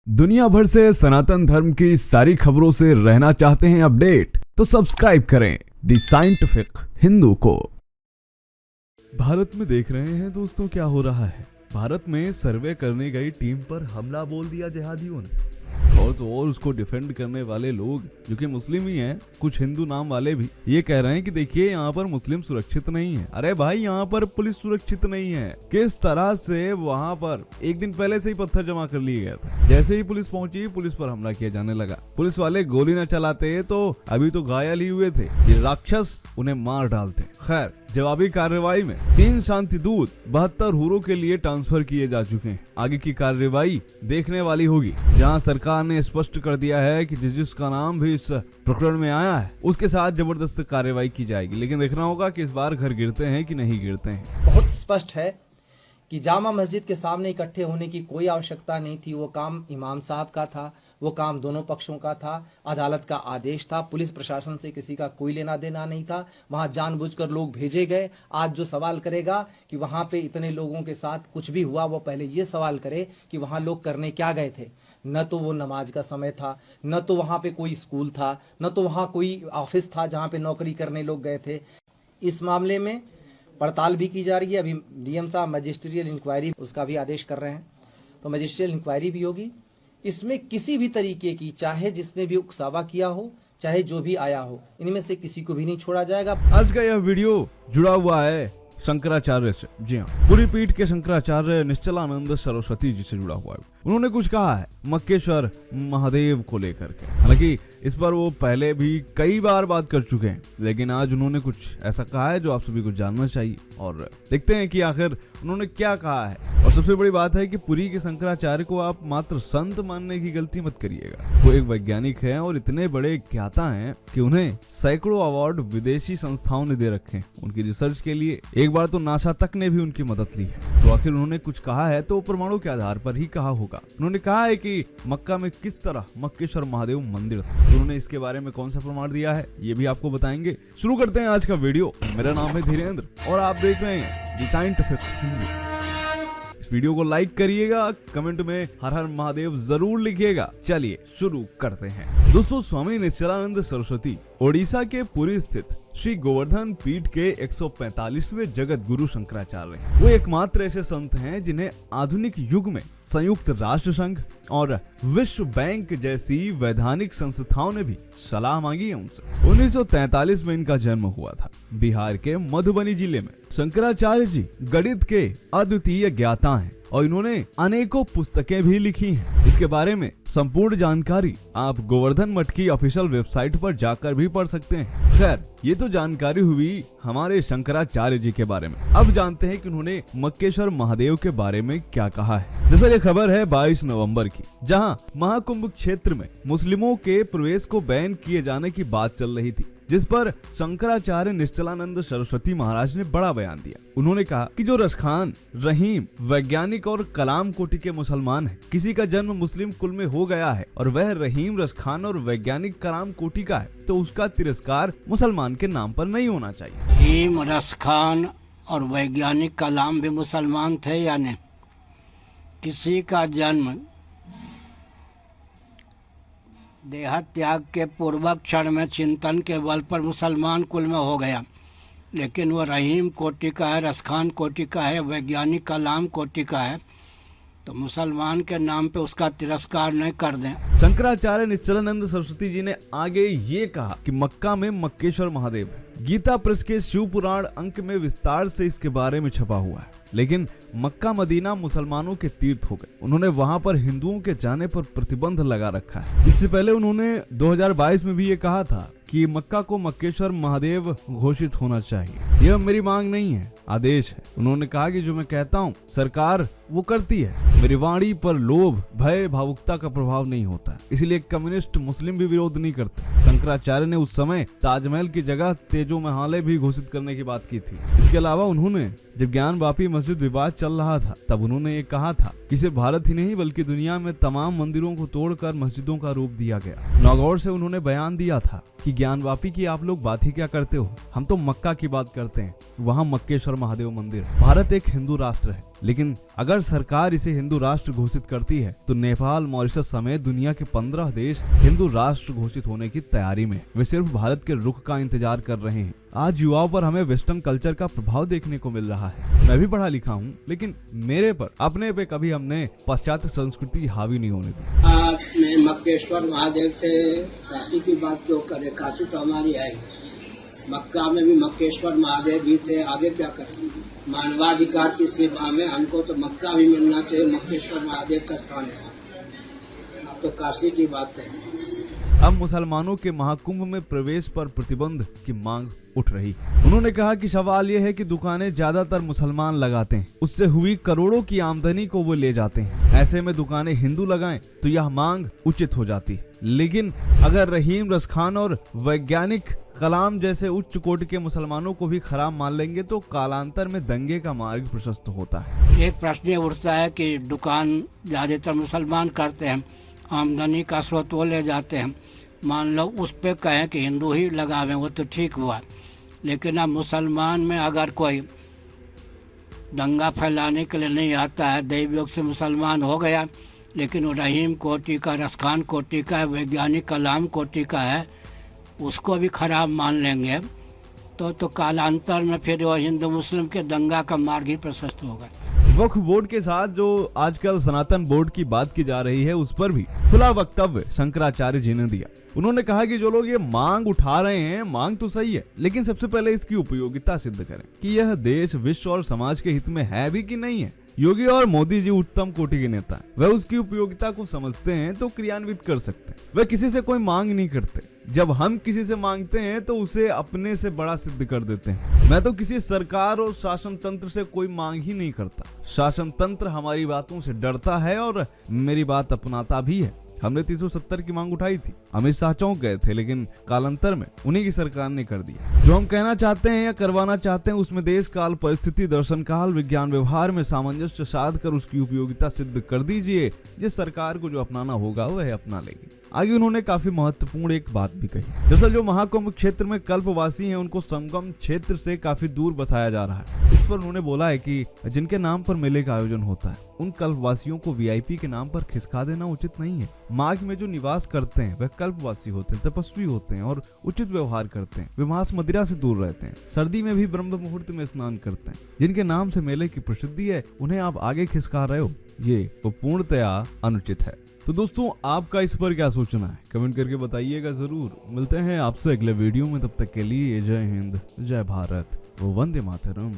दुनिया भर से सनातन धर्म की सारी खबरों से रहना चाहते हैं अपडेट, तो सब्सक्राइब करें द साइंटिफिक हिंदू को। भारत में देख रहे हैं दोस्तों क्या हो रहा है। भारत में सर्वे करने गई टीम पर हमला बोल दिया जिहादियों ने। और तो और उसको डिफेंड करने वाले लोग जो कि मुस्लिम ही हैं, कुछ हिंदू नाम वाले भी ये कह रहे हैं कि देखिए यहाँ पर मुस्लिम सुरक्षित नहीं है। अरे भाई, यहाँ पर पुलिस सुरक्षित नहीं है। किस तरह से वहाँ पर एक दिन पहले से ही पत्थर जमा कर लिए गया था। जैसे ही पुलिस पहुंची, पुलिस पर हमला किया जाने लगा। पुलिस वाले गोली न चलाते तो अभी तो घायल ही हुए थे। ये राक्षस उन्हें मार डालते। खैर, जवाबी कार्रवाई में 3 शांति दूत 72 हुरों के लिए ट्रांसफर किए जा चुके हैं। आगे की कार्रवाई देखने वाली होगी, जहां सरकार ने स्पष्ट कर दिया है कि जिसका नाम भी इस प्रकरण में आया है उसके साथ जबरदस्त कार्रवाई की जाएगी। लेकिन देखना होगा कि इस बार घर गिरते हैं कि नहीं गिरते हैं। बहुत स्पष्ट है कि जामा मस्जिद के सामने इकट्ठे होने की कोई आवश्यकता नहीं थी। वो काम इमाम साहब का था, वो काम दोनों पक्षों का था, अदालत का आदेश था, पुलिस प्रशासन से किसी का कोई लेना देना नहीं था। वहां जानबूझकर लोग भेजे गए। आज जो सवाल करेगा कि वहां पे इतने लोगों के साथ कुछ भी हुआ, वो पहले ये सवाल करे कि वहां लोग करने क्या गए थे। न तो वो नमाज का समय था, न तो वहां पे कोई स्कूल था, न तो वहां कोई ऑफिस था जहां पे नौकरी करने लोग गए थे। इस मामले में पड़ताल भी की जा रही है। अभी डीएम साहब मजिस्ट्रियल इंक्वायरी उसका भी आदेश कर रहे हैं, तो मजिस्ट्रियल इंक्वायरी भी होगी। इसमें किसी भी तरीके की, चाहे जिसने भी उकसावा किया हो, चाहे जो भी आया हो, इनमें से किसी को भी नहीं छोड़ा जाएगा। आज का यह वीडियो जुड़ा हुआ है शंकराचार्य से। जी हाँ, पूरी पीठ के शंकराचार्य निश्चलानंद सरस्वती जी से जुड़ा हुआ है। उन्होंने कुछ कहा है मक्केश्वर महादेव को लेकर के। हालांकि इस पर वो पहले भी कई बार बात कर चुके हैं, लेकिन आज उन्होंने कुछ ऐसा कहा है जो आप सभी को जानना चाहिए। और देखते हैं कि आखिर उन्होंने क्या कहा है। और सबसे बड़ी बात है कि पुरी के शंकराचार्य को आप मात्र संत मानने की गलती मत करिएगा। वो एक वैज्ञानिक है और इतने बड़े ज्ञाता हैं कि उन्हें सैकड़ों अवार्ड विदेशी संस्थाओं ने दे रखे हैं उनकी रिसर्च के लिए। एक बार तो नासा तक ने भी उनकी मदद ली है। तो आखिर उन्होंने कुछ कहा है तो परमाणु के आधार पर ही कहा होगा। उन्होंने कहा है कि मक्का में किस तरह मक्केश्वर महादेव मंदिर था। उन्होंने इसके बारे में कौन सा प्रमाण दिया है ये भी आपको बताएंगे। शुरू करते हैं आज का वीडियो। मेरा नाम है धीरेन्द्र और आप देख रहे हैं द साइंटिफिक हिंदू। इस वीडियो को लाइक करिएगा, कमेंट में हर हर महादेव जरूर लिखिएगा। चलिए शुरू करते हैं। दोस्तों, स्वामी निश्चलानंद सरस्वती ओडिशा के पुरी स्थित श्री गोवर्धन पीठ के 145वें जगत गुरु शंकराचार्य हैं। वो एकमात्र ऐसे संत हैं जिन्हें आधुनिक युग में संयुक्त राष्ट्र संघ और विश्व बैंक जैसी वैधानिक संस्थाओं ने भी सलाह मांगी है उनसे। 1943 में इनका जन्म हुआ था बिहार के मधुबनी जिले में। शंकराचार्य जी गणित के अद्वितीय ज्ञाता हैं और इन्होंने अनेकों पुस्तकें भी लिखी हैं। इसके बारे में संपूर्ण जानकारी आप गोवर्धन मठ की ऑफिशियल वेबसाइट पर जाकर भी पढ़ सकते हैं। खैर, ये तो जानकारी हुई हमारे शंकराचार्य जी के बारे में। अब जानते हैं कि उन्होंने मक्केश्वर महादेव के बारे में क्या कहा है। दरअसल ये खबर है 22 नवंबर की, जहां महाकुंभ क्षेत्र में मुस्लिमों के प्रवेश को बैन किए जाने की बात चल रही थी, जिस पर शंकराचार्य निश्चलानंद सरस्वती महाराज ने बड़ा बयान दिया। उन्होंने कहा कि जो रसखान, रहीम, वैज्ञानिक और कलाम कोटि के मुसलमान हैं, किसी का जन्म मुस्लिम कुल में हो गया है और वह रहीम, रसखान और वैज्ञानिक कलाम कोटि का है, तो उसका तिरस्कार मुसलमान के नाम पर नहीं होना चाहिए। रहीम, रसखान और वैज्ञानिक कलाम भी मुसलमान थे या नहीं? किसी का जन्म देह त्याग के पूर्वक क्षण में चिंतन के बल पर मुसलमान कुल में हो गया, लेकिन वो रहीम कोटि का है, रसखान कोटि का है, वैज्ञानिक कलाम कोटि का है, तो मुसलमान के नाम पे उसका तिरस्कार नहीं कर दें। शंकराचार्य निश्चलानंद सरस्वती जी ने आगे ये कहा कि मक्का में मक्केश्वर महादेव है। गीता प्रेस के शिव पुराण अंक में विस्तार से इसके बारे में छपा हुआ है। लेकिन मक्का मदीना मुसलमानों के तीर्थ हो गए। उन्होंने वहां पर हिंदुओं के जाने पर प्रतिबंध लगा रखा है। इससे पहले उन्होंने 2022 में भी ये कहा था कि मक्का को मक्केश्वर महादेव घोषित होना चाहिए। यह मेरी मांग नहीं है, आदेश है। उन्होंने कहा कि जो मैं कहता हूँ सरकार वो करती है। मेरी वाणी पर लोभ, भय, भावुकता का प्रभाव नहीं होता, इसलिए कम्युनिस्ट मुस्लिम भी विरोध नहीं करते। शंकराचार्य ने उस समय ताजमहल की जगह तेजो महालय भी घोषित करने की बात की थी। इसके अलावा उन्होंने जब ज्ञानवापी मस्जिद विवाद चल रहा था तब उन्होंने ये कहा था कि इसे भारत ही नहीं बल्कि दुनिया में तमाम मंदिरों को तोड़कर मस्जिदों का रूप दिया गया। नागौर से उन्होंने बयान दिया था कि ज्ञानवापी की आप लोग बात ही क्या करते हो, हम तो मक्का की बात करते हैं, वहाँ मक्केश्वर महादेव मंदिर। भारत एक हिंदू राष्ट्र है, लेकिन अगर सरकार इसे हिंदू राष्ट्र घोषित करती है तो नेपाल, मॉरिशस समेत दुनिया के 15 देश हिंदू राष्ट्र घोषित होने की तैयारी में। वे सिर्फ भारत के रुख का इंतजार कर रहे हैं। आज युवाओं पर हमें वेस्टर्न कल्चर का प्रभाव देखने को मिल रहा है। मैं भी पढ़ा लिखा हूँ, लेकिन मेरे पर अपने पे कभी हमने पाश्चात्य संस्कृति हावी नहीं होने दी। आपने मक्केश्वर महादेव से काशी की बात क्यों करे? काशी तो हमारी है। मक्का में भी मक्केश्वर महादेव भी थे। आगे क्या करें? मानवाधिकार की सेवा में हमको तो मक्का भी मिलना चाहिए। मक्केश्वर महादेव का स्थान है। आप तो काशी की बात करें। अब मुसलमानों के महाकुंभ में प्रवेश पर प्रतिबंध की मांग उठ रही। उन्होंने कहा कि सवाल यह है कि दुकानें ज्यादातर मुसलमान लगाते हैं, उससे हुई करोड़ों की आमदनी को वो ले जाते हैं। ऐसे में दुकानें हिंदू लगाएं तो यह मांग उचित हो जाती। लेकिन अगर रहीम रसखान और वैज्ञानिक कलाम जैसे उच्च कोटि के मुसलमानों को भी खराब मान लेंगे तो कालांतर में दंगे का मार्ग प्रशस्त होता है। एक प्रश्न ये उठता है कि दुकान ज्यादातर मुसलमान करते हैं, आमदनी का स्रोत वो ले जाते हैं। मान लो उस पे कहें कि हिंदू ही लगावें, वो तो ठीक हुआ। लेकिन अब मुसलमान में अगर कोई दंगा फैलाने के लिए नहीं आता है, दैवयोग से मुसलमान हो गया, लेकिन वो रहीम कोटि का, रसखान कोटि का है, वैज्ञानिक कलाम कोटि का है, उसको भी खराब मान लेंगे तो कालांतर में फिर वो हिंदू मुस्लिम के दंगा का मार्ग ही प्रशस्त होगा। वक्फ बोर्ड के साथ जो आजकल सनातन बोर्ड की बात की जा रही है, उस पर भी खुला वक्तव्य शंकराचार्य जी ने दिया। उन्होंने कहा कि जो लोग ये मांग उठा रहे हैं, मांग तो सही है, लेकिन सबसे पहले इसकी उपयोगिता सिद्ध करें कि यह देश, विश्व और समाज के हित में है भी कि नहीं है। योगी और मोदी जी उत्तम कोटि के नेता हैं। वह उसकी उपयोगिता को समझते हैं तो क्रियान्वित कर सकते हैं। वह किसी से कोई मांग नहीं करते। जब हम किसी से मांगते हैं तो उसे अपने से बड़ा सिद्ध कर देते हैं। मैं तो किसी सरकार और शासन तंत्र से कोई मांग ही नहीं करता। शासन तंत्र हमारी बातों से डरता है और मेरी बात अपनाता भी है। हमने 370 की मांग उठाई थी, अमित शाह चौंक गए थे, लेकिन कालांतर में उन्हीं की सरकार ने कर दिया। जो हम कहना चाहते हैं या करवाना चाहते हैं, उसमें देश काल, परिस्थिति, दर्शन काल, विज्ञान व्यवहार में सामंजस्य साध कर उसकी उपयोगिता सिद्ध कर दीजिए। जिस सरकार को जो अपनाना होगा वह अपना लेगी। आगे उन्होंने काफी महत्वपूर्ण एक बात भी कही। दरअसल जो महाकुंभ क्षेत्र में कल्पवासी हैं, उनको संगम क्षेत्र से काफी दूर बसाया जा रहा है। इस पर उन्होंने बोला है कि जिनके नाम पर मेले का आयोजन होता है, उन कल्पवासियों को वीआईपी के नाम पर खिसका देना उचित नहीं है। माघ में जो निवास करते हैं वह कल्पवासी होते हैं, तपस्वी होते हैं और उचित व्यवहार करते हैं। वे मांस मदिरा से दूर रहते हैं, सर्दी में भी ब्रह्म मुहूर्त में स्नान करते हैं। जिनके नाम से मेले की प्रसिद्धि है, उन्हें आप आगे खिसका रहे हो, ये पूर्णतया अनुचित है। तो दोस्तों, आपका इस पर क्या सोचना है, कमेंट करके बताइएगा जरूर। मिलते हैं आपसे अगले वीडियो में, तब तक के लिए जय हिंद, जय भारत, वंदे मातरम।